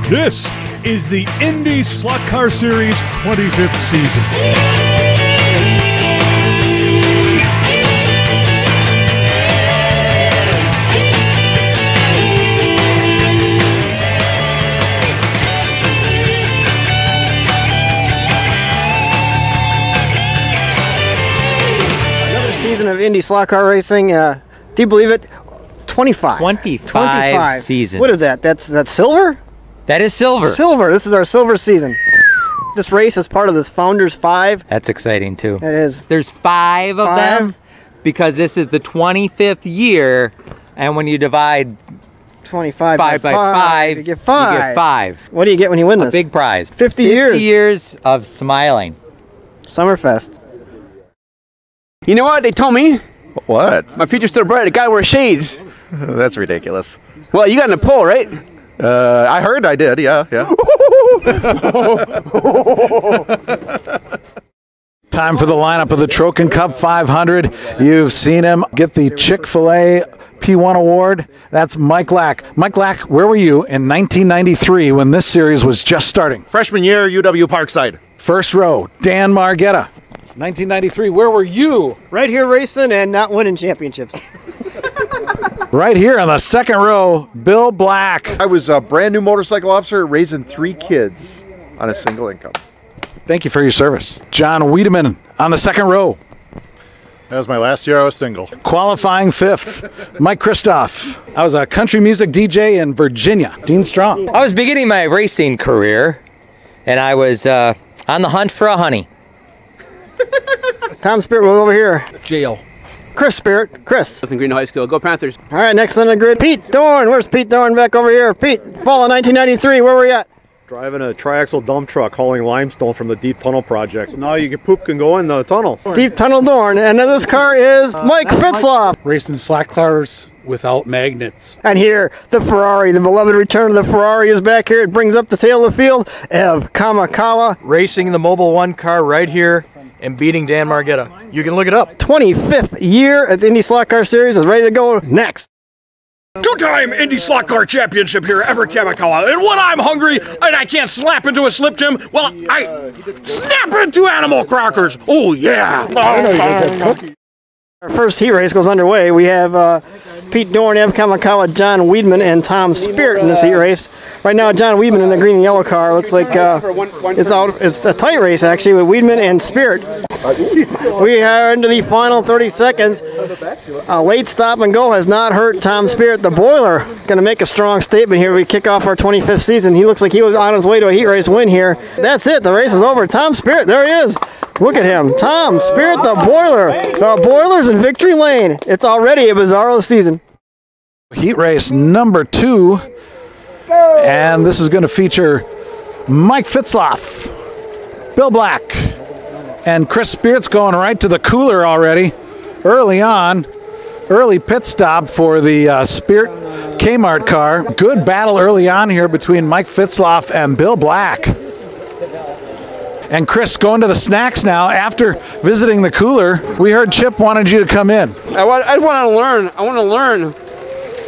This is the IndySlotCar Series 25th season. Season of Indy slot car racing. Do you believe it? 25. 25 season. What is that? That's silver? That is silver. Silver. This is our silver season. This race is part of this Founders 5. That's exciting too. It is. There's five of them because this is the 25th year, and when you divide 25 by 5, you get 5. You get 5. What do you get when you win this? A big prize. 50 years. 50 years of smiling. Summerfest. You know what they told me? What? My future's still bright. A guy wears shades. That's ridiculous. Well, you got in the poll, right? I heard I did, yeah. Time for the lineup of the Trokan Cup 500. You've seen him get the Chick-fil-A P1 award. That's Mike Lack. Mike Lack, where were you in 1993 when this series was just starting? Freshman year, UW Parkside. First row, Dan Margetta. 1993, where were you? Right here racing and not winning championships. Right here on the second row, Bill Black. I was a brand new motorcycle officer raising 3 kids on a single income. Thank you for your service. John Wiedemann on the second row. That was my last year I was single. Qualifying 5th, Mike Christoph. I was a country music DJ in Virginia. Dean Strong. I was beginning my racing career, and I was on the hunt for a honey. Tom Spirit, over here. Jail. Chris Spirit. Chris. In Green High School. Go Panthers. All right, next on the grid, Pete Dorn. Where's Pete Dorn? Back over here. Pete, fall of 1993. Where were you at? Driving a triaxle dump truck hauling limestone from the deep tunnel project. Now poop can go in the tunnel. Deep Tunnel Dorn. And then this car is Mike Fitzloff. Racing slot cars without magnets. And here, the Ferrari, the beloved return of the Ferrari is back here. It brings up the tail of the field. Ev Kamakawa. Racing the Mobil 1 car right here and beating Dan Margetta. You can look it up. 25th year at the Indy Slot Car Series is ready to go next. Two-time IndySlotCar Championship here, Everett Kamikawa. And when I'm hungry and I can't slap into a Slim Jim, well, I snap into animal crackers. Oh, yeah. Our first heat race goes underway. We have Pete Dorn, Ev Kamakawa, John Wiedemann, and Tom Spirit in this heat race. Right now, John Wiedemann in the green and yellow car. Looks like it's a tight race, actually, with Wiedemann and Spirit. We are into the final 30 seconds. A late stop and go has not hurt Tom Spirit. The boiler going to make a strong statement here. We kick off our 25th season. He looks like he was on his way to a heat race win here. That's it. The race is over. Tom Spirit, there he is. Look at him. Tom Spirit, the boiler. The boiler's in victory lane. It's already a bizarro season. Heat race number 2. And this is going to feature Mike Fitzloff, Bill Black, and Chris Spirit's going right to the cooler already. Early on, early pit stop for the Spirit Kmart car. Good battle early on here between Mike Fitzloff and Bill Black. And Chris going to the snacks now after visiting the cooler. We heard Chip wanted you to come in. I want to learn. I want to learn.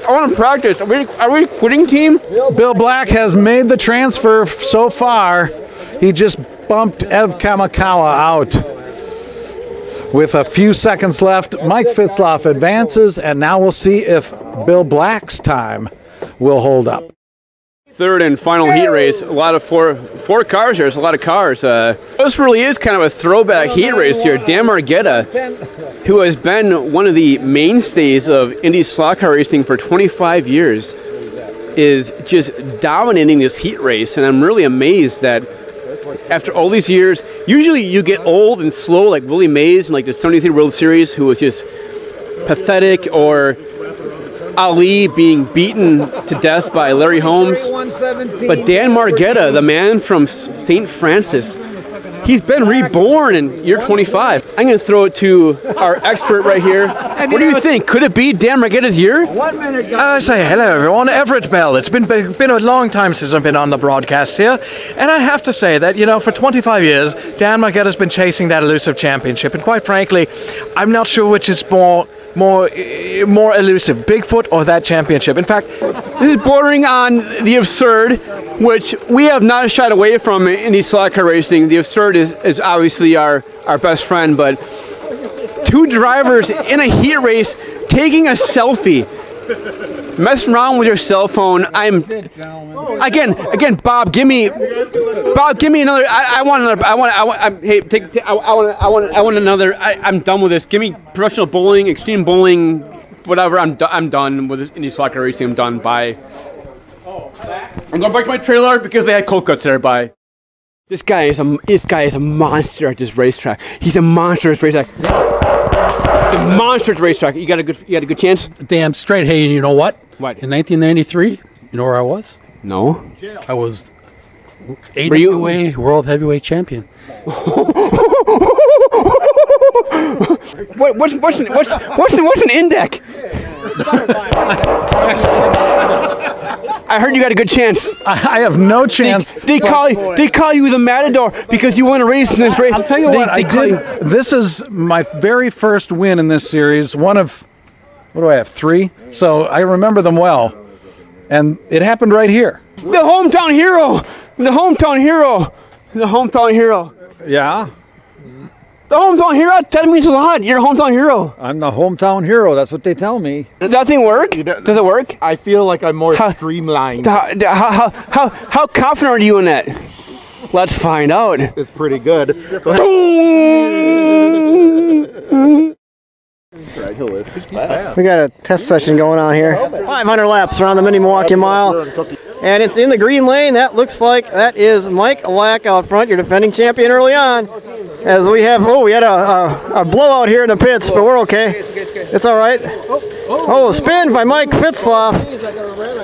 I want to practice. Are we quitting team? Bill Black has made the transfer so far. He just bumped Ev Kamakawa out. With a few seconds left, Mike Fitzloff advances, and now we'll see if Bill Black's time will hold up. Third and final heat race. A lot of four cars here. There's a lot of cars. This really is kind of a throwback heat race here. Dan Margetta, who has been one of the mainstays of Indy slot car racing for 25 years, is just dominating this heat race. And I'm really amazed that after all these years, usually you get old and slow like Willie Mays in like the 73 World Series, who was just pathetic, or Ali being beaten to death by Larry Holmes. But Dan Margetta, the man from St. Francis, he's been reborn in year 25. I'm going to throw it to our expert right here. What do you think? Could it be Dan Margetta's year? Say hello, everyone. Everett Bell. It's been a long time since I've been on the broadcast here. And I have to say that, for 25 years, Dan Margetta's been chasing that elusive championship. And quite frankly, I'm not sure which is more more elusive, Bigfoot or that championship? In fact, this is bordering on the absurd, which we have not shied away from in IndySlotCar racing. The absurd is obviously our best friend, but two drivers in a heat race taking a selfie, messing around with your cell phone. Again, Bob, give me another. I want another. I'm done with this. Give me professional bowling, extreme bowling, whatever. I'm done with this IndySlotCar racing. I'm done. Bye. I'm going back to my trailer because they had cold cuts there. Bye. This guy is a monster at this racetrack. He's a monster at this racetrack. He's a monster at the racetrack. You got a good chance? Damn straight. Hey, you know what? What? In 1993, you know where I was? No. I was AWA World Heavyweight Champion. What's an index? I heard you got a good chance. I have no chance. They call you the Matador because you won a race in this race. I'll tell you what, I did. This is my very first win in this series. One of, what do I have, 3? So I remember them well. And it happened right here. The hometown hero. The hometown hero. The hometown hero. Yeah. The hometown hero, that means a lot. You're a hometown hero. I'm the hometown hero. That's what they tell me. Does that thing work? Does it work? I feel like I'm more streamlined. How confident are you in that? Let's find out. It's pretty good. We got a test session going on here. 500 laps around the Mini Milwaukee Mile. And it's in the green lane. That looks like that is Mike Lack out front, your defending champion early on. As we have, we had a blowout here in the pits, but we're okay. It's all right. Oh, spin by Mike Fitzloff.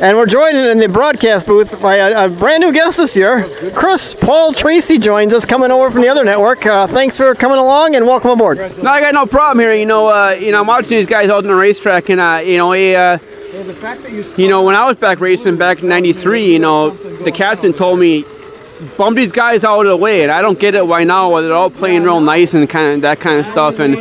And we're joined in the broadcast booth by a brand new guest this year. Chris Paul Tracy joins us, coming over from the other network. Thanks for coming along and welcome aboard. No, I got no problem here. I'm watching these guys out on the racetrack, and when I was back racing back in '93, the captain told me, bump these guys out of the way, and I don't get it why now they're all playing real nice and that kind of stuff, and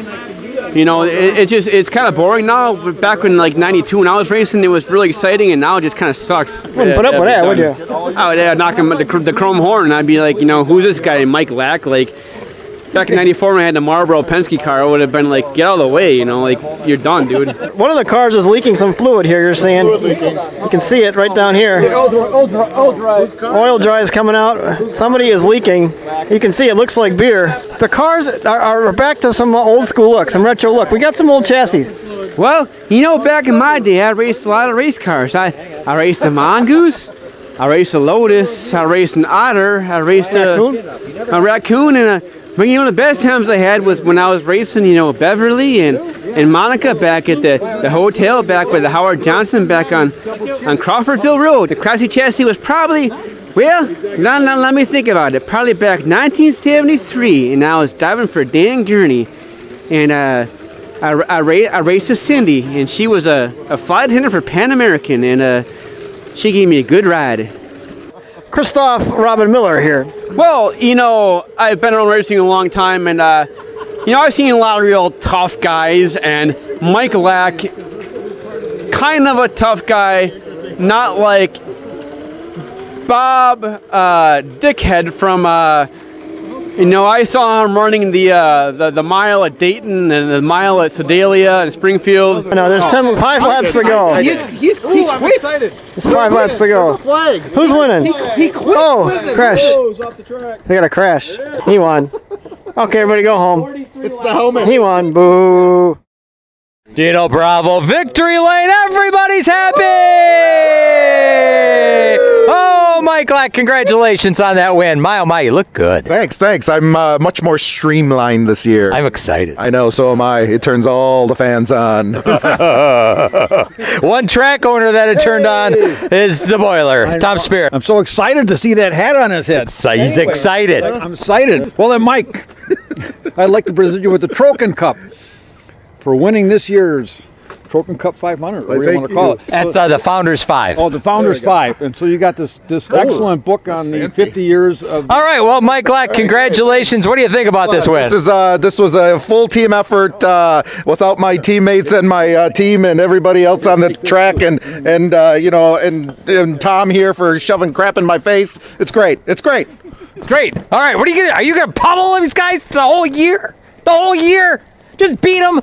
it's kind of boring now. But back in like '92 when I was racing, it was really exciting, and now it just kind of sucks. Wouldn't put up with that, would you? I would knock him the chrome horn, and I'd be like, who's this guy, Mike Lack? Like back in '94 when I had the Marlboro Penske car, I would have been like, get out of the way, like you're done, dude. One of the cars is leaking some fluid here, you're saying. You can see it right down here. Oil dry is coming out. Somebody is leaking. You can see it looks like beer. The cars are back to some old school look, some retro look. We got some old chassis. Well, back in my day, I raced a lot of race cars. I raced a Mongoose, I raced a Lotus, I raced an Otter, I raced a Raccoon, and the best times I had was when I was racing, Beverly and Monica back at the hotel back with the Howard Johnson back on Crawfordville Road. The classic chassis was probably, let me think about it, probably back 1973, and I was driving for Dan Gurney, and I raced a Cindy, and she was a flight attendant for Pan American, and she gave me a good ride. Christoph Robin Miller here. Well, I've been around racing a long time, and I've seen a lot of real tough guys, and Mike Lack, kind of a tough guy, not like Bob Dickhead from I saw him running the mile at Dayton and the mile at Sedalia and Springfield. No, there's 5 laps to go. He's excited. There's 5 laps to go. Who's winning? He quit. Oh, crash. They got a crash. He won. Okay, everybody go home. It's the helmet. He won. Boo. Dino Bravo, victory lane, everybody's happy! Oh, Mike Lack, congratulations on that win. My, you look good. Thanks. I'm much more streamlined this year. I'm excited. I know, so am I. It turns all the fans on. One track owner that it turned on is the boiler, Tom Spear. I'm so excited to see that hat on his head. So he's excited. I'm excited. Well then, Mike, I'd like to present you with the Trokan Cup for winning this year's Trokan Cup 500, whatever you want to call it. That's the Founders 5. Oh, the Founders 5. And so you got this excellent book on the 50 years of... All right, well, Mike Lack, congratulations. What do you think about this win? This was a full team effort without my teammates and my team and everybody else on the track and Tom here for shoving crap in my face. It's great. It's great. It's great. All right, what are you gonna pummel these guys the whole year? The whole year? Just beat them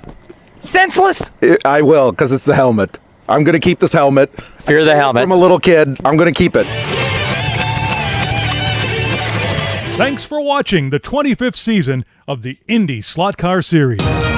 senseless? I will, because it's the helmet. I'm going to keep this helmet. Fear the helmet. I'm a little kid. I'm going to keep it. Thanks for watching the 25th season of the IndySlotCar Series.